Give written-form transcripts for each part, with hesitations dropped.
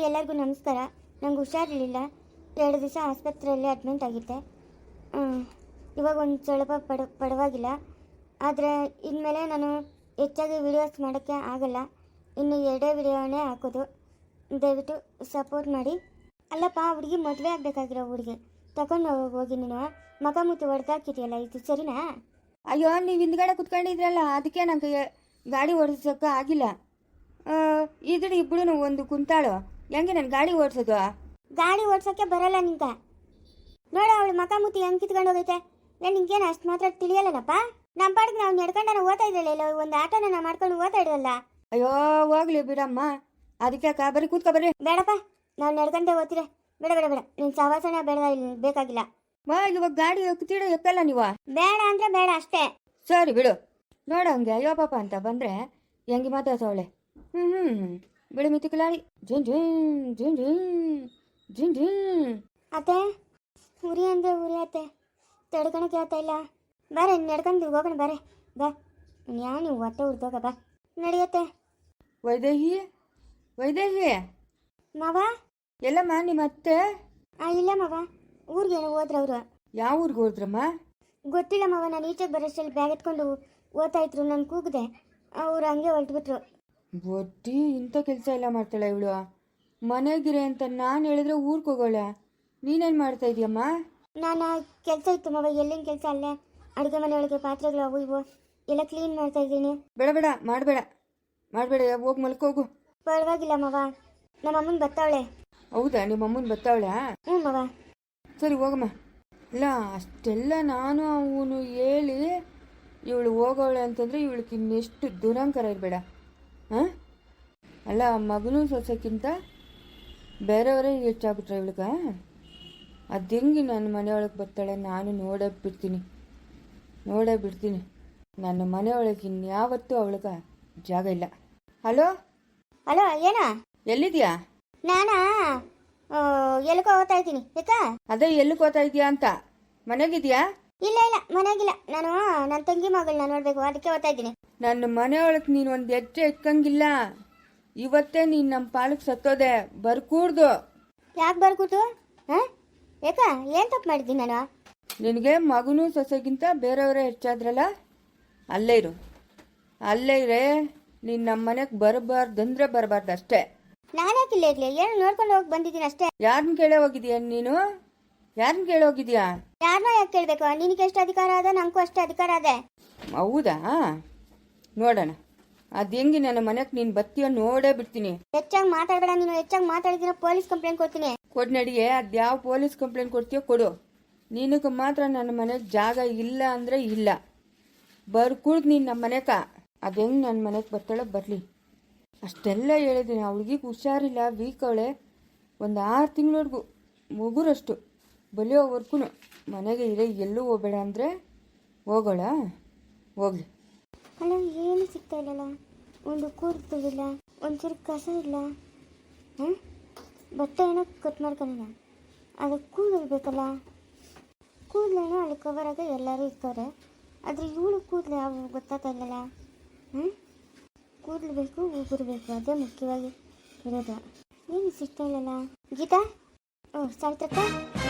ಎಲ್ಲರಿಗೂ ನಮಸ್ಕಾರ. ನಂಗೆ ಹುಷಾರಿರಲಿಲ್ಲ, 2 ದಿವಸ ಆಸ್ಪತ್ರೆಯಲ್ಲಿ ಅಡ್ಮಿಂಟ್ ಆಗಿದ್ದೆ. ಇವಾಗ ಒಂದು ಸ್ವಲ್ಪ ಪರವಾಗಿಲ್ಲ. ಆದರೆ ಇನ್ಮೇಲೆ ನಾನು ಹೆಚ್ಚಾಗಿ ವಿಡಿಯೋಸ್ ಮಾಡೋಕ್ಕೆ ಆಗಲ್ಲ. ಇನ್ನು 2 ವಿಡಿಯೋನೇ ಹಾಕೋದು. ದಯವಿಟ್ಟು ಸಪೋರ್ಟ್ ಮಾಡಿ. ಅಲ್ಲಪ್ಪ, ಹುಡುಗಿ ಮದುವೆ ಆಗಬೇಕಾಗಿರೋ ಹುಡುಗಿ ತಗೊಂಡು ಹೋಗಿ ನೀನು ಮಗ ಮುತ್ತು ಹೊಡೆದಾಕಿದೆಯಲ್ಲ, ಇದು ಸರಿನಾ? ಅಯ್ಯೋ, ನೀವು ಹಿಂದ್ಗಡೆ ಕುತ್ಕೊಂಡಿದ್ರಲ್ಲ, ಅದಕ್ಕೆ ನನಗೆ ಗಾಡಿ ಓಡಿಸೋಕೆ ಆಗಿಲ್ಲ. ಇದ್ರ ಇಬ್ಬಳು ಒಂದು ಕುಂತಾಳು, ಹೆಂಗೆ ನಾನು ಗಾಡಿ ಓಡಿಸೋದು? ಗಾಡಿ ಓಡ್ಸೋಕ್ಕೆ ಬರಲ್ಲ ನಿಂಗೆ. ನೋಡ ಅವಳು ಮಕ ಮುತ್ತಿ ಹೆಂಗೆ ಕಿತ್ಕೊಂಡು ಹೋಗೈತೆ. ನಿಂಗೇನು ಅಷ್ಟು ಮಾತ್ರ ತಿಳಿಯಲ್ಲನಪ್ಪ. ನಮ್ಮ ಪಾಡಿಗೆ ನಾವು ನಡ್ಕೊಂಡು ಓದ್ತಾ ಇದ್ರಲ್ಲ, ಒಂದು ಆಟೋನ ನಾವು ಮಾಡ್ಕೊಂಡು ಓದ್ತಾ ಇಡಲ್ಲ. ಅಯ್ಯೋ ಹೋಗ್ಲಿ ಬಿಡಮ್ಮ, ಅದಕ್ಕೆ ಬರೀ ಕೂತ್ಕೊ ಬರ್ರಿ. ಬೇಡಪ್ಪ, ನಾವು ನಡ್ಕೊಂಡೆ ಓದ್ತೀರ. ಬೇಡ ಬೇಡ ಬೇಡ, ನಿನ್ನ ಸವಾಸನ ಬೇಡ, ಇಲ್ಲಿ ಬೇಕಾಗಿಲ್ಲ. ಇವಾಗ ಗಾಡಿ ಎಕ್ತೀಡ ಎಕ್ಕಲ್ಲ ನೀವು? ಬೇಡ ಅಂದರೆ ಬೇಡ ಅಷ್ಟೇ. ಸರಿ ಬಿಡು. ನೋಡ ಹಂಗೆ ಅಯ್ಯೋ ಪಾಪ ಅಂತ ಬಂದರೆ ಹೆಂಗೆ ಮಾತಾಡ್ಸವಳೆ. ಬಿಡು ಮಿತಿಕಲಾಡಿ. ಜಿನ್ ಜಿನ್ ಜಿನ್ ಜಿನ್ ಜಿನ್ ಜಿನ್. ಅತ್ತೆ, ಉರಿ ಅಂದರೆ ಉರಿ ಅತ್ತೆ, ತಡ್ಕೊಳಕ್ಕೆ ಆಗ್ತಾ ಇಲ್ಲ. ಬಾರೆ ನಡ್ಕೊಂಡು ಹೋಗೋಣ, ಬಾರೆ ಬಾ. ಯಾವ ನೀವು ಹೊಟ್ಟೆ ಉರ್ದೋಗ ಬಾ, ನಡೆಯತ್ತೆ. ವೈದೇಹಿ, ವೈದೇಹಿ ಮಾವ. ಎಲ್ಲಮ್ಮ ನಿಮ್ಮ ಅತ್ತೆ? ಇಲ್ಲ ಮಾವ, ಊರಿಗೇನೋ ಹೋದ್ರವ್ರು. ಯಾವ ಊರಿಗೆ ಹೋದ್ರಮ್ಮ? ಗೊತ್ತಿಲ್ಲ ಮಾವ, ನಾನು ಈಚೆಗೆ ಬರೋಷ್ಟರಲ್ಲಿ ಬ್ಯಾಗ್ ಎತ್ಕೊಂಡು ಓದ್ತಾ ಇದ್ರು. ನಾನು ಕೂಗಿದೆ, ಅವ್ರು ಹಂಗೆ ಹೊರಟ್ಬಿಟ್ರು. ಬೊಟ್ಟಿ ಇಂಥ ಕೆಲಸ ಎಲ್ಲ ಮಾಡ್ತಾಳೆ ಇವಳು. ಮನೆಗಿರೆ ಅಂತ ನಾನು ಹೇಳಿದ್ರೆ ಊರಿಗೆ ಹೋಗೋಳೆ. ನೀನೇನು ಮಾಡ್ತಾ ಇದೀಯಮ್ಮ? ನಾನು ಕೆಲಸ ಇತ್ತು ಮಾವ, ಎಲ್ಲಿನ ಕೆಲಸ ಅಲ್ಲೇ ಅಡುಗೆ ಮನೆಯೊಳಗೆ ಪಾತ್ರೆಗಳು ಅವು ಇವು ಎಲ್ಲ ಕ್ಲೀನ್ ಮಾಡ್ತಾ ಇದ್ದೀನಿ. ಬೇಡ ಬೇಡ, ಮಾಡಬೇಡ ಮಾಡಬೇಡ, ಹೋಗಿ ಮಲ್ಕೋಗು. ಪರವಾಗಿಲ್ಲ ಮಾವ, ನಮ್ಮ ಅಮ್ಮನ ಬರ್ತಾವಳೆ. ಹೌದಾ, ನಿಮ್ಮ ಅಮ್ಮನ ಬರ್ತಾವಳೆ? ಹ್ಞೂ ಮಾವ. ಸರಿ ಹೋಗಮ್ಮ. ಇಲ್ಲ ಅಷ್ಟೆಲ್ಲ ನಾನು ಅವನು ಹೇಳಿ ಇವಳು ಹೋಗೋಳೆ ಅಂತಂದರೆ ಇವಳಿಗೆ ಇನ್ನೆಷ್ಟು ದುರಂಕಾರ ಇರಬೇಡ. ಹಾಂ, ಅಲ್ಲ ಮಗನೂ ಸೊಸೆಕ್ಕಿಂತ ಬೇರೆಯವರೇ ಹೆಚ್ಚಾಗ್ಬಿಟ್ರೆ ಇವಳಿಗೆ. ಅದು ಹೆಂಗೆ ನನ್ನ ಮನೆಯೊಳಗೆ ಬರ್ತಾಳೆ? ನಾನು ನೋಡೇ ಬಿಡ್ತೀನಿ. ನನ್ನ ಮನೆಯೊಳಗೆ ಇನ್ಯಾವತ್ತೂ ಅವಳಿಗೆ ಜಾಗ ಇಲ್ಲ. ಹಲೋ ಹಲೋ, ಏನ? ಎಲ್ಲಿದ್ಯಾ? ನಾನಾ ಎಲ್ಲಿಗೆ ಹೋಗ್ತಾ ಇದ್ದೀನಿ. ಯಾಕಾ? ಅದೇ ಎಲ್ಲಿಗೆ ಹೋಗ್ತಾ ಇದೆಯಾ ಅಂತ. ಮನೆಗಿದ್ಯಾ? ಇಲ್ಲ ಇಲ್ಲ, ಮನೆಗಿಲ್ಲ. ನಾನು ನನ್ನ ತಂಗಿ ಮಗಳನ್ನ ನೋಡಬೇಕು, ಅದಕ್ಕೆ ಹೋಗ್ತಾ ಇದ್ದೀನಿ. ನನ್ನ ಮನೆಯೊಳಗೆ ನೀನು ಒಂದು ಹೆಜ್ಜೆ ಇಟ್ಕಂಗಿಲ್ಲ. ಇವತ್ತೇ ನೀನು ನಮ್ಮ ಪಾಲಕ್ಕೆ ಸತ್ತೋದೆ. ಬರ್ಕೂಡ್ದು. ಯಾಕೆ ಬರ್ಕೂತು? ಹಾಂ, ಯಾಕ? ಏನು ತಪ್ಪು ಮಾಡಿದ್ದೀನಿ ನಾನು? ನಿನಗೆ ಮಗನೂ ಸೊಸೆಗಿಂತ ಬೇರೆಯವರೇ ಹೆಚ್ಚಾದ್ರಲ್ಲ, ಅಲ್ಲೇ ಇರೇ. ನೀನು ನಮ್ಮ ಮನೆಗೆ ಬರಬಾರ್ದಂದ್ರೆ ಬರಬಾರ್ದು ಅಷ್ಟೇ. ನಾನ್ಯಾಕೆ ಇಲ್ಲೇ ಇರಲಿ? ಏನು ನೋಡ್ಕೊಂಡು ಹೋಗಿ ಬಂದಿದ್ದೀನಿ ಅಷ್ಟೇ. ಯಾರನ್ನ ಕೇಳೇ ಹೋಗಿದ್ಯಾ ನೀನು? ಯಾರನ್ನ ಕೇಳಿ ಹೋಗಿದ್ಯಾ? ಯಾರನ್ನ ಯಾಕೆ ಕೇಳಬೇಕು? ನಿನಗೆ ಎಷ್ಟು ಅಧಿಕಾರ ಅದ, ನನಗೂ ಅಷ್ಟೇ ಅಧಿಕಾರ ಅದೇ. ಹೌದಾ? ನೋಡೋಣ ಅದು ಹೆಂಗೆ ನನ್ನ ಮನೆಗೆ ನೀನು ಬತ್ತೀಯೋ ನೋಡೇ ಬಿಡ್ತೀನಿ. ಹೆಚ್ಚಾಗಿ ಮಾತಾಡಬೇಡ ನೀನು. ಹೆಚ್ಚಾಗಿ ಮಾತಾಡಿದ್ರೆ ಪೊಲೀಸ್ ಕಂಪ್ಲೇಂಟ್ ಕೊಡ್ತೀನಿ. ಕೊಡು ನಡಿಯೇ. ಅದು ಯಾವ ಪೊಲೀಸ್ ಕಂಪ್ಲೇಂಟ್ ಕೊಡ್ತೀಯೋ ಕೊಡು. ನಿನಗೆ ಮಾತ್ರ ನನ್ನ ಮನೆಗೆ ಜಾಗ ಇಲ್ಲ ಅಂದರೆ ಇಲ್ಲ. ಬರ್ಕೂಡ್ದು ನೀನು ನಮ್ಮ ಮನೆಗ. ಅದು ಹೆಂಗೆ ನನ್ನ ಮನೆಗೆ ಬರ್ತಾಳೋ ಬರಲಿ. ಅಷ್ಟೆಲ್ಲ ಹೇಳಿದ್ದೀನಿ. ಅವಳಿಗೆ ಹುಷಾರಿಲ್ಲ, ವೀಕ್ ಅವಳೆ. ಒಂದು 6 ತಿಂಗಳವರೆಗೂ ಮುಗುರಷ್ಟು ಬಲಿಯೋವರೆಗೂ ಮನೆಗೆ ಇರೇ, ಎಲ್ಲೂ ಹೋಗಬೇಡ ಅಂದರೆ ಹೋಗೋಳ. ಹೋಗ್ಲಿ. ಅಲ್ಲ, ಏನು ಸಿಗ್ತಾ ಇಲ್ಲಲ್ಲ. ಒಂದು ಕೂದಲಿಲ್ಲ, ಒಂಚೂರು ಕಸ ಇಲ್ಲ. ಹಾಂ, ಬಟ್ಟೆ ಏನೋ ಕಟ್ ಮಾಡ್ಕೊಳ್ಳೋಣ, ಅದಕ್ಕೆ ಕೂದಲು ಬೇಕಲ್ಲ. ಕೂದಲೇನೋ ಅಲ್ಲಿ ಕವರಾಗ ಎಲ್ಲರೂ ಇರ್ತಾರೆ, ಆದರೆ ಇವಳು ಕೂದಲು ಯಾವ ಗೊತ್ತಾಗ್ತಾ ಇಲ್ಲಲ್ಲ. ಕೂದಲು ಬೇಕು, ಉಗುರು ಬೇಕು, ಅದೇ ಮುಖ್ಯವಾಗಿ ಇರೋದು. ಏನು ಸಿಗ್ತಾ ಇಲ್ಲಲ್ಲ. ಗೀತಾ, ಸಾಯ್ತಕ್ಕ,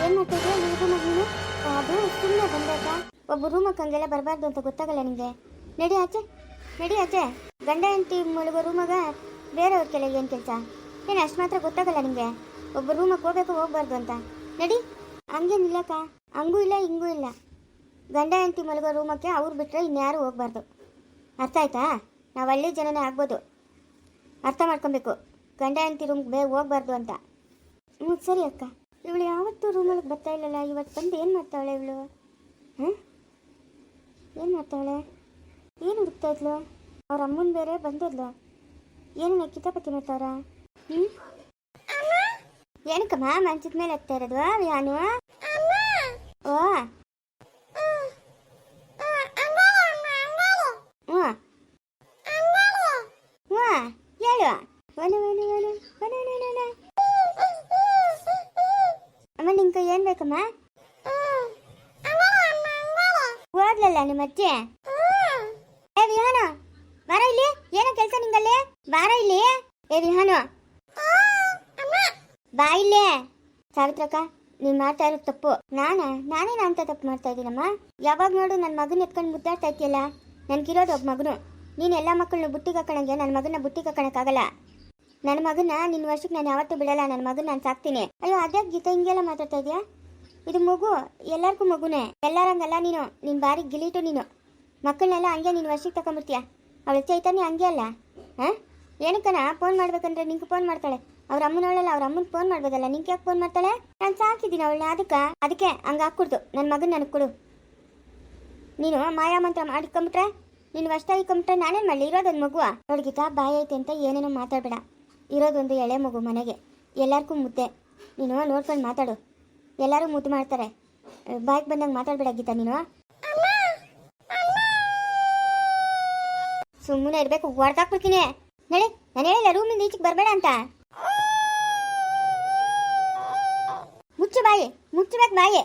ಏನು ಮಾಡ್ತಿದ್ದೆ ನಿಮ್ಮ ರೂಮಾಗ ನೀನು? ಅದು ಸುಮ್ಮನೆ ಬಂದಾಗ ಒಬ್ಬ ರೂಮಕ್ಕೆ ಹಂಗೆಲ್ಲ ಬರಬಾರ್ದು ಅಂತ ಗೊತ್ತಾಗಲ್ಲ ನಿಮಗೆ. ನಡಿ ಆಚೆ. ಗಂಡ ಹೆಂಡತಿ ಮುಳುಗೋ ರೂಮಾಗ ಬೇರೆಯವ್ರ ಕೆಲ ಏನು ಕೆಲಸ? ಏನು ಅಷ್ಟು ಮಾತ್ರ ಗೊತ್ತಾಗಲ್ಲ ನಿಮಗೆ? ಒಬ್ಬ ರೂಮಕ್ಕೆ ಹೋಗಬಾರ್ದು ಅಂತ. ನಡಿ. ಹಂಗೇನಿಲ್ಲಕ್ಕ, ಹಂಗೂ ಇಲ್ಲ ಹಿಂಗೂ ಇಲ್ಲ. ಗಂಡ ಹೆಂಡತಿ ಮಲಗೋ ರೂಮಕ್ಕೆ ಅವ್ರು ಬಿಟ್ಟರೆ ಇನ್ಯಾರು ಹೋಗ್ಬಾರ್ದು. ಅರ್ಥ ಆಯ್ತಾ? ನಾವು ಹಳ್ಳಿ ಜನನೇ ಆಗ್ಬೋದು, ಅರ್ಥ ಮಾಡ್ಕೊಬೇಕು. ಗಂಡ ಹೆಂಡತಿ ರೂಮ್ಗೆ ಹೋಗ್ಬಾರ್ದು ಅಂತ. ಸರಿ ಅಕ್ಕ. ಇವಳು ಯಾವತ್ತೂ ರೂಮೊಳಗೆ ಬರ್ತಾ ಇಲ್ಲಲ್ಲ, ಇವತ್ತು ಬಂದು ಏನು ಮಾಡ್ತಾವಳೆ ಇವಳು? ಏನು ಮಾಡ್ತಾವಳೆ? ಏನು ಹುಡುಕ್ತಾ ಇದ್ಲು? ಅವ್ರ ಅಮ್ಮನ ಬೇರೆ ಬಂದಿದ್ಲು. ಏನನ್ನ ಕಿತಾಪತಿ ಮಾಡ್ತಾವ್ರ? ಏನಕ್ಕಮ್ಮ ಮಂಚದ ಮೇಲೆ ಹತ್ತಾ ಇರೋದು? ಯಾನು? ಓ, ಹೇಳು. ಅಮ್ಮ, ನಿಂಗೆ ಏನು ಬೇಕಮ್ಮ? ಓದ್ಲಲ್ಲ ನಿಮ್ಮ ಅಜ್ಜಿ? ಏ ವಿಹಾನ, ಬಾರ ಇಲ್ಲಿ. ಏನೋ ಕೆಲಸ ನಿಂಗಲ್ಲಿ? ಬಾರ ಇಲ್ಲಿ. ಏ ವಿಹಾನ, ಬಾ ಇಲ್ಲೇ. ಸಾವಿತ್ರಕ್ಕ, ನೀನ್ ಮಾಡ್ತಾ ಇರೋದು ತಪ್ಪು. ನಾನೇನ ಅಂತ ತಪ್ಪು ಮಾಡ್ತಾ ಇದ್ದೀನಮ್ಮ? ಯಾವಾಗ ನೋಡು ನನ್ನ ಮಗನ ಎತ್ಕೊಂಡು ಮುದ್ದಾಡ್ತಾ ಇದ್ದೀಯಲ್ಲ. ನನ್ಗಿರೋದು ಒಬ್ಬ ಮಗನು. ನೀನು ಎಲ್ಲ ಮಕ್ಕಳನ್ನ ಬುಟ್ಟಿಗೆ ಹಾಕೋಣಂಗೆ ನನ್ನ ಮಗನ ಬುಟ್ಟಿಗೆ ಹಾಕೋಣಕ್ಕಾಗಲ್ಲ. ನನ್ನ ಮಗನ ನಿನ್ನ ವರ್ಷಕ್ಕೆ ನಾನು ಯಾವತ್ತೂ ಬಿಡಲ್ಲ. ನನ್ನ ಮಗನ ನಾನು ಸಾಕ್ತೀನಿ. ಅಯ್ಯೋ ಅದೇ ಗೀತಾ ಹಿಂಗೆಲ್ಲ ಮಾತಾಡ್ತಾ ಇದೆಯಾ? ಇದು ಮಗು, ಎಲ್ಲರಿಗೂ ಮಗುನೇ. ಎಲ್ಲರಂಗಲ್ಲ ನೀನು. ನೀನು ಬಾರಿ ಗಿಲೀಟು ನೀನು. ಮಕ್ಕಳನ್ನೆಲ್ಲ ಹಂಗೆ ನೀನು ವರ್ಷಕ್ಕೆ ತಗೊಂಡ್ಬಿಡ್ತೀಯ. ಅವಳು ಚೈತನ್ಯ ಹಂಗೆ ಅಲ್ಲ. ಹಾಂ, ಏನಕ್ಕನ ಫೋನ್ ಮಾಡ್ಬೇಕಂದ್ರೆ ನಿಂಗೆ ಫೋನ್ ಮಾಡ್ತಾಳೆ. ಅವ್ರ ಅಮ್ಮನವಳಲ್ಲ, ಅವ್ರ ಅಮ್ಮನ ಫೋನ್ ಮಾಡ್ಬೋದಲ್ಲ. ನಿಂಗೆ ಯಾಕೆ ಫೋನ್ ಮಾಡ್ತಾಳೆ? ನಾನು ಸಾಕಿದ್ದೀನಿ ಅವಳನ್ನ. ಅದಕ್ಕೆ ಹಂಗೆ ಹಾಕ್ಕೊಡ್ತು. ನನ್ನ ಮಗನ ನನಗೆ ಕೊಡು. ನೀನು ಮಾಯಾ ಮಂತ್ರ ಮಾಡಿಕೊಂಬಿಟ್ರೆ, ನೀನು ಅಷ್ಟಾಗಿಕೊಂಬಿಟ್ರೆ ನಾನೇನು ಮಾಡಲಿ? ಇರೋದೊಂದು ಮಗು. ಅವಳಿಗಿತ ಬಾಯಿ ಐತೆ ಅಂತ ಏನೇನೋ ಮಾತಾಡಬೇಡ. ಇರೋದೊಂದು ಎಳೆ ಮಗು ಮನೆಗೆ. ಎಲ್ಲರಿಗೂ ಮುದ್ದೆ. ನೀನು ನೋಡ್ಕೊಂಡು ಮಾತಾಡು. ಎಲ್ಲರೂ ಮುದ್ದು ಮಾಡ್ತಾರೆ. ಬಾಯಿಗೆ ಬಂದಂಗೆ ಮಾತಾಡ್ಬೇಡ ಗೀತಾ ನೀನು. ಸುಮ್ಮನೆ ಇರಬೇಕು, ಹೊಡೆದಾಕ್ಬಿಡ್ತೀನಿ. ನಡಿ, ನಾನು ಹೇಳಿಲ್ಲ ರೂಮಿಂದ ಈಚೆಗೆ ಬರಬೇಡ ಅಂತ. ಮುಚ್ಚು ಬಾಯಿ, ಮುಚ್ಚಬೇಕು ಬಾಯಿ.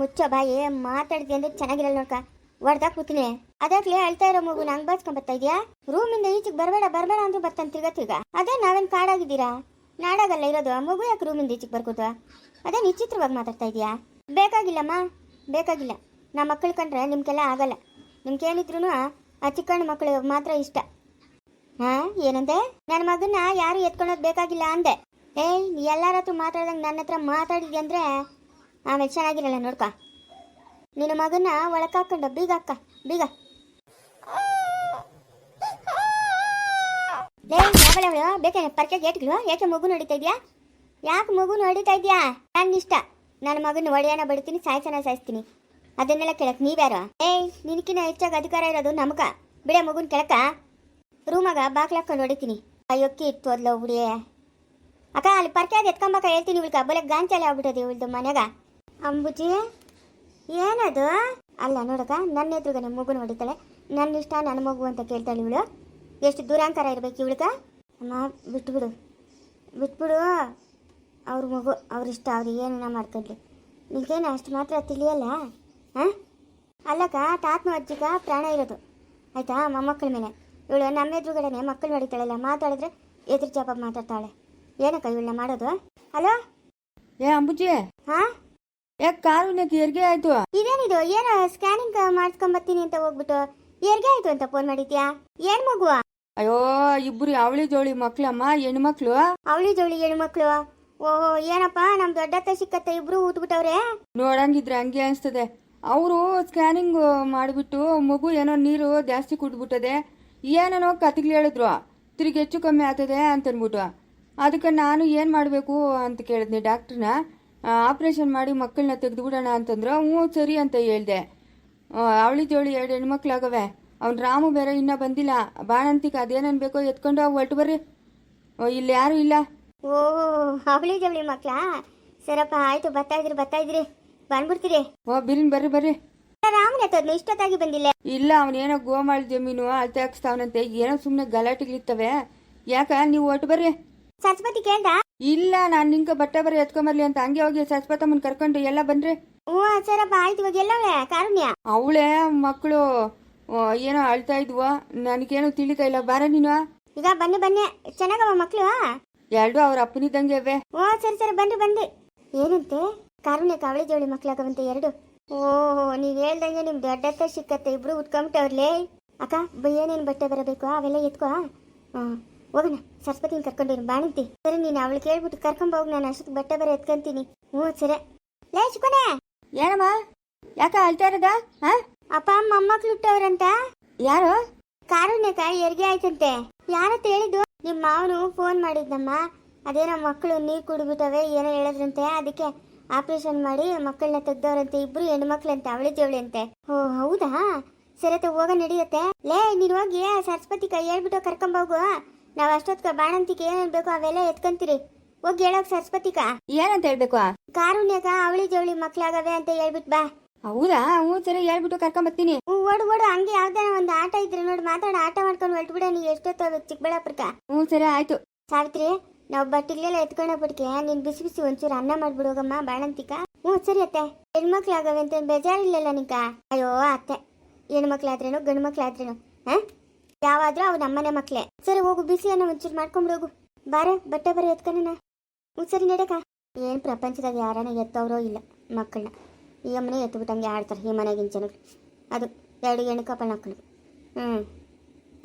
ಮುಚ್ಚೋ ಬಾಯಿ. ಮಾತಾಡಿದೆ ಅಂದ್ರೆ ಚೆನ್ನಾಗಿರಲ್ಲ ನೋಡ್ಕ. ಹೊಡೆದಾಕ್ಬಿಡ್ತೀನಿ. ಅದಾಗ್ಲೇ ಅಳ್ತಾ ಇರೋ ಮಗು ನಂಗೆ ಬಾಚ್ಕೊಂಡ್ ಇದೆಯಾ? ರೂಮಿಂದ ಈಚೆಗೆ ಬರಬೇಡ ಅಂದ್ರೂ ಬರ್ತಾನೆ ತಿರ್ಗ. ಅದೇ ನಾವೇನು ಕಾಡಾಗಿದ್ದೀರಾ? ನಾಡಾಗಲ್ಲ ಇರೋದು. ಮಗು ಯಾಕೆ ರೂಮಿಂದ ಈಚೆಗೆ ಬರ್ಕೋದು? ಅದೇ ವಿಚಿತ್ರವಾಗಿ ಮಾತಾಡ್ತಾ ಇದೆಯಾ? ಬೇಕಾಗಿಲ್ಲಮ್ಮ, ಬೇಕಾಗಿಲ್ಲ. ನಮ್ಮ ಮಕ್ಕಳು ಕಂಡ್ರೆ ನಿಮ್ಗೆಲ್ಲ ಆಗಲ್ಲ. ನಿಮ್ಗೇನಿದ್ರು ಆ ಚಿಕ್ಕಣ್ಣ ಮಕ್ಕಳು ಮಾತ್ರ ಇಷ್ಟ. ಹಾಂ, ಏನಂತೆ? ನನ್ನ ಮಗನ್ನ ಯಾರು ಎತ್ಕೊಳ್ಳೋದು ಬೇಕಾಗಿಲ್ಲ ಅಂದೆ. ಏಯ್, ಎಲ್ಲರ ಹತ್ರ ಮಾತಾಡ್ದಂಗೆ ನನ್ನ ಹತ್ರ ಮಾತಾಡಿದ್ಯ ಅಂದರೆ ಆಮೇಲೆ ಚೆನ್ನಾಗಿರಲ್ಲ ನೋಡ್ಕ. ನಿನ್ನ ಮಗನ್ನ ಒಳಕಾಕೊಂಡು ಬೀಗ ಹಾಕ, ಬೀಗ. ಯಾವಳವಳು ಬೇಕೇನೆ ಪರ್ಕೆ ಗೇಟ್ಗಳು? ಯಾಕೆ ಮಗು ಹೊಡಿತಾ ಇದೆಯಾ? ಯಾಕೆ ಮಗು ಹೊಡಿತಾ ಇದೆಯಾ? ನನ್ನ ಇಷ್ಟ. ನನ್ನ ಮಗನ ಒಡೆಯನ ಬಡಿತೀನಿ, ಸಾಯಿಸ್ತೀನಿ. ಅದನ್ನೆಲ್ಲ ಕೆಳಕ್ ನೀವ್ಯಾರ? ಏಯ್, ನಿನಕಿನ ಹೆಚ್ಚಾಗಿ ಅಧಿಕಾರ ಇರೋದು ನಮಗ. ಬಿಡೆ ಮಗುನ ಕೆಳಕ. ರೂಮಾಗ ಬಾಕ್ಲಾಕೊಂಡು ಹೊಡಿತೀನಿ. ಅಯ್ಯೊಕ್ಕಿ ಇತ್ತು ಅದ್ಲ ಹುಡಿ. ಅಕ್ಕ, ಅಲ್ಲಿ ಪರ್ಕೆಯಾಗಿ ಎತ್ಕೊಂಬಕ್ಕ ಹೇಳ್ತೀನಿ. ಇವಳ್ಕ ಬಲೆ ಗಾಂಚಾಲೆ ಆಗ್ಬಿಟ್ಟದೆ ಇವಳ್ದು ಮನೆಗ. ಅಂಬುಜಿ, ಏನದು? ಅಲ್ಲ ನೋಡಕ್ಕ, ನನ್ನ ಎದುರುಗನೆ ಮಗುನ ಹೊಡಿತಾಳೆ. ನನ್ನ ಇಷ್ಟ, ನನ್ನ ಮಗು ಅಂತ ಕೇಳ್ತಾಳೆ ಇವಳು. ಎಷ್ಟು ದುರಾಂಕಾರ ಇರ್ಬೇಕು ಇವಳ್ಕ. ಅಮ್ಮ, ಬಿಟ್ಬಿಡು. ಅವ್ರ ಮಗು, ಅವ್ರಿಷ್ಟ. ಅವ್ರು ಏನನ್ನ ಮಾಡ್ಕೊಂಡ್ಲಿ. ನಿಲ್ಕೇನು ಅಷ್ಟು ಮಾತ್ರ ತಿಳಿಯಲ್ಲ? ಹಾಂ, ಅಲ್ಲಕ್ಕ, ತಾತನ ಅಜ್ಜಿಗ ಪ್ರಾಣ ಇರೋದು ಆಯ್ತಾ ಮೊಮ್ಮಕ್ಕಳ ಮೇಲೆ. ಇವಳು ನಮ್ಮ ಎದುರುಗಡೆನೆ ಮಕ್ಕಳು ಹೊಡಿತಾಳಲ್ಲ. ಮಾತಾಡಿದ್ರೆ ಎದುರು ಜವಾಬ್ ಮಾತಾಡ್ತಾಳೆ. ಏನಕ್ಕ ಇವಳನ್ನ ಮಾಡೋದು? ಹಲೋ ಏ ಅಂಬುಜಿ, ಹಾಂ, ಯಾಕೆ ಕಾರು ಹೆರಿಗೆ ಆಯ್ತು? ಇದೇನಿದು? ಏನೋ ಸ್ಕ್ಯಾನಿಂಗ್ ಮಾಡಿಸ್ಕೊಂಬರ್ತೀನಿ ಅಂತ ಹೋಗ್ಬಿಟ್ಟು ಹೆರಿಗೆ ಆಯ್ತು ಅಂತ ಫೋನ್ ಮಾಡಿದ್ಯಾ? ಏನ್ ಮಗು? ಅಯ್ಯೋ, ಇಬ್ರು ಅವಳಿ ಜೋಳಿ ಮಕ್ಳಮ್ಮ, ಹೆಣ್ಮಕ್ಳು. ಅವಳಿ ಜೋಳಿ ಹೆಣ್ಮಕ್ಳು? ಓಹೋ, ಏನಪ್ಪ, ನಮ್ ದೊಡ್ಡತ್ತ ಸಿಕ್ಕತ್ತ ಇಬ್ರು ಊಟ್ಬಿಟ್ಟವ್ರೆ. ನೋಡಂಗಿದ್ರೆ ಹಂಗೆ ಅನಿಸ್ತದೆ. ಅವರು ಸ್ಕ್ಯಾನಿಂಗ್ ಮಾಡಿಬಿಟ್ಟು ಮಗು ಏನೋ ನೀರು ಜಾಸ್ತಿ ಕುಡ್ಬಿಟ್ಟದೆ, ಏನೇನೋ ಕತೆಗಳು ಹೇಳಿದ್ರು. ತಿರುಗಿ ಹೆಚ್ಚು ಕಮ್ಮಿ ಆಗ್ತದೆ ಅಂತನ್ಬಿಟ್ಟು ಅದಕ್ಕೆ ನಾನು ಏನು ಮಾಡಬೇಕು ಅಂತ ಕೇಳಿದ್ನಿ ಡಾಕ್ಟ್ರನ್ನ. ಆಪ್ರೇಷನ್ ಮಾಡಿ ಮಕ್ಕಳನ್ನ ತೆಗೆದುಬಿಡೋಣ ಅಂತಂದ್ರು. ಹ್ಞೂ ಸರಿ ಅಂತ ಹೇಳ್ದೆ. ಅವಳಿ ಜೋಳಿ 2 ಹೆಣ್ಮಕ್ಳಾಗವೆ. ಅವ್ನು ರಾಮು ಬೇರೆ ಇನ್ನೂ ಬಂದಿಲ್ಲ. ಬಾಣಂತಿಗೆ ಅದೇನೇನು ಬೇಕೋ ಎತ್ಕೊಂಡು ಹೊರಟು ಬರ್ರಿ. ಇಲ್ಲಿ ಯಾರೂ ಇಲ್ಲ. ಓ, ಅವಳಿ ಜವಳಿ ಮಕ್ಳಾ? ಸರಪ್ಪ, ಆಯ್ತು. ಬರ್ತಾ ಇದ್ರಿ ಬಂದ್ಬಿಡ್ತೀರಿ. ಓ, ಬಿರಿನ್ ಬರ್ರಿ. ರಾಮನ ತದ್ನು ಇಷ್ಟೊತ್ತಾಗಿ ಬಂದಿಲ್ಲ. ಇಲ್ಲ, ಅವನೇನೋ ಗೋಮಾಳ ಜಮೀನು ಅಳತೆ ಹಾಕ್ಸ್ತಾವನಂತೆ. ಏನೋ ಸುಮ್ಮನೆ ಗಲಾಟೆಗಳಿರ್ತವೆ. ಯಾಕ ನೀವು ಹೊರಟು ಬರ್ರಿ. ಸರಸ್ವತಿ ಕೇಳ್ದ? ಇಲ್ಲ, ನಾನು ನಿಂಕ ಬಟ್ಟೆ ಬರೀ ಎತ್ಕೊಂಬರ್ಲಿ ಅಂತ ಹಂಗೆ ಹೋಗಿ ಸರಸ್ವತಮ್ಮನ್ ಕರ್ಕೊಂಡು ಎಲ್ಲ ಬನ್ರಿ. ಹ್ಞೂ ಸರಪ್ಪ, ಆಯ್ತು. ಇವಾಗ ಎಲ್ಲವಳೆ ಕಾರುಣ್ಯ? ಅವಳೇ ಮಕ್ಕಳು ಏನೋ ಅಳ್ತಾ ಇದ್ವು. ನನಗೇನು ತಿಳಿತಾ ಇಲ್ಲ. ಬಾರ ನೀನು. ಈಗ ಬನ್ನಿ. ಚೆನ್ನಾಗವ ಮಕ್ಳು? 2 ಅವ್ರ ಅಪ್ಪನಿದ್ದಂಗೆ ಅವೆ. ಓ, ಸರಿ ಬನ್ನಿ. ಏನಂತೆ? ಕಾರುಣ್ಯಕ್ಕೆ ಅವಳಿ ಜೋಳಿ ಮಕ್ಳಾಗವಂತೆ 2. ಓಹೋ, ನೀವ್ ಹೇಳ್ದಂಗೆ ನಿಮ್ ದೊಡ್ಡತ್ತ ಸಿಕ್ಕತ್ತೆ ಇಬ್ರು ಉಟ್ಕೊಂಬಿಟ್ಟವ್ರಲೇ. ಅಕ್ಕ, ಏನೇನು ಬಟ್ಟೆ ಬರಬೇಕು ಅವೆಲ್ಲ ಎತ್ಕೋ. ಹೋಗೋಣ, ಸರಸ್ವತಿನ ಕರ್ಕೊಂಡಿರು ಬಾಣಂತಿ. ಸರಿ, ನೀನು ಅವಳು ಕೇಳ್ಬಿಟ್ಟು ಕರ್ಕೊಂಬೋಗಿ, ನಾನು ಅಷ್ಟಕ್ಕೆ ಬಟ್ಟೆ ಬರ ಎತ್ಕೊಂತೀನಿ. ಹ್ಞೂ ಸರಿ. ಲೇ ಚಿಕ್ಕೋನೆ. ಏನಮ್ಮ, ಯಾಕ ಅಳ್ತಾ ಇರೋದ? ಅಪ್ಪ ಮೊಮ್ಮಕ್ಳು ಹುಟ್ಟವ್ರಂತ. ಯಾರು? ಕಾರುಣ್ಯಕ ಹೆರಿಗೆ ಆಯ್ತಂತೆ. ಯಾರತ್ತ ಹೇಳಿದ್ದು? ನಿಮ್ಮ ಮಾವನು ಫೋನ್ ಮಾಡಿದ್ನಮ್ಮ. ಅದೇನೋ ಮಕ್ಕಳು ನೀರು ಕುಡಿಬಿಟ್ಟವೆ ಏನೋ ಹೇಳಿದ್ರಂತೆ. ಅದಕ್ಕೆ ಆಪರೇಷನ್ ಮಾಡಿ ಮಕ್ಕಳನ್ನ ತೆಗ್ದವ್ರಂತೆ. ಇಬ್ರು ಹೆಣ್ಮಕ್ಳಂತೆ, ಅವಳಿ ಜವಳಿ ಅಂತೆ. ಓ ಹೌದಾ? ಸರತೆ ಹೋಗ ನಡೆಯುತ್ತೆ. ಲೇ, ನೀನು ಹೋಗಿ ಸರಸ್ವತಿ ಕೈ ಹೇಳ್ಬಿಟ್ಟು ಕರ್ಕೊಂಬೋಗು. ನಾವು ಅಷ್ಟೊತ್ಕ ಬಾಣಂತಿಗೆ ಏನೇನು ಬೇಕೋ ಅವೆಲ್ಲ ಎತ್ಕೊಂತೀರಿ. ಹೋಗಿ ಹೇಳೋಕ್ ಸರಸ್ವತಿಕ. ಏನಂತ ಹೇಳ್ಬೇಕು? ಕಾರುಣ್ಯಕ ಅವಳಿ ಜವಳಿ ಮಕ್ಳಾಗವೆ ಅಂತ ಹೇಳ್ಬಿಟ್ಟು ಬಾ. ಹೌದಾ? ಹ್ಞೂ ಸರಿ, ಹೇಳ್ಬಿಟ್ಟು ಕರ್ಕೊಂಬರ್ತೀನಿ. ಓಡು ಹಂಗೆ ಯಾವ್ದಾರ ಒಂದು ಆಟ ಇದ್ರೆ ನೋಡಿ ಮಾತಾಡ. ಆಟ ಮಾಡ್ಕೊಂಡು ಹೊರಟ್ಬಿಡ. ನೀ ಎಷ್ಟೊತ್ತು ಚಿಕ್ಕಬಳ್ಳಾಪುರಕ್ಕ? ಹ್ಞೂ ಸರಿ, ಆಯ್ತು. ಸಾವಿತ್ರಿ, ನಾವು ಬಟ್ಟೆಗಳೆಲ್ಲ ಎತ್ಕೊಂಡೋಗ್ಬಿಡ್ಕೆ. ನೀನು ಬಿಸಿ ಒಂಚೂರು ಅನ್ನ ಮಾಡ್ಬಿಡೋಗಮ್ಮ ಬಾಣಂತಿಕ. ಹ್ಞೂ ಸರಿ ಅತ್ತೆ. ಹೆಣ್ಮಕ್ಳಾಗವೆ ಅಂತ ಬೇಜಾರಿಲ್ಲಲ್ಲ ನಿಂಕ? ಅಯ್ಯೋ ಅತ್ತೆ, ಹೆಣ್ಮಕ್ಳಾದ್ರೇನು ಗಂಡು ಮಕ್ಳಾದ್ರೇನು? ಹಾಂ, ಯಾವಾದ್ರೂ ಅವು ನಮ್ಮನೆ ಮಕ್ಳೇ. ಸರಿ ಹೋಗು, ಬಿಸಿ ಅನ್ನ ಒಂಚೂರು ಮಾಡ್ಕೊಂಬಿಡು ಹೋಗು. ಬಾರ ಬಟ್ಟೆ ಬರ ಎತ್ಕನ. ಸರಿ ನಡಕ. ಏನು ಪ್ರಪಂಚದಾಗ ಯಾರನ್ನ ಎತ್ತವ್ರೋ ಇಲ್ಲ ಮಕ್ಕಳನ್ನ. ಈ ಅಮ್ಮನೆ ಎತ್ತುಬಿಟ್ಟಂಗೆ ಆಡ್ತಾರೆ ಈ ಮನೆಗಿನ ಜನಗಳು. ಅದು 2 ಹೆಣ್ಣು ಕಪ್ಪಳ ಮಕ್ಕಳು.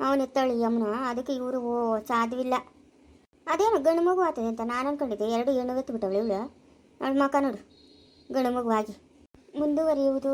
ಅವನು ಎತ್ತವಳು ಈ ಅಮ್ಮನ. ಅದಕ್ಕೆ ಇವರು ಸಾಧ್ಯವಿಲ್ಲ. ಅದೇನು ಗಂಡು ಮಗು ಆಗ್ತದೆ ಅಂತ ನಾನು ಅನ್ಕೊಂಡಿದ್ದೆ. 2 ಹೆಣ್ಣು ಎತ್ತು ಬಿಟ್ಟವಳು ಇವಳು. ಅವಳ ಮಕ್ಕ ನೋಡು ಗಂಡು ಮಗುವಾಗಿ ಮುಂದುವರಿಯುವುದು.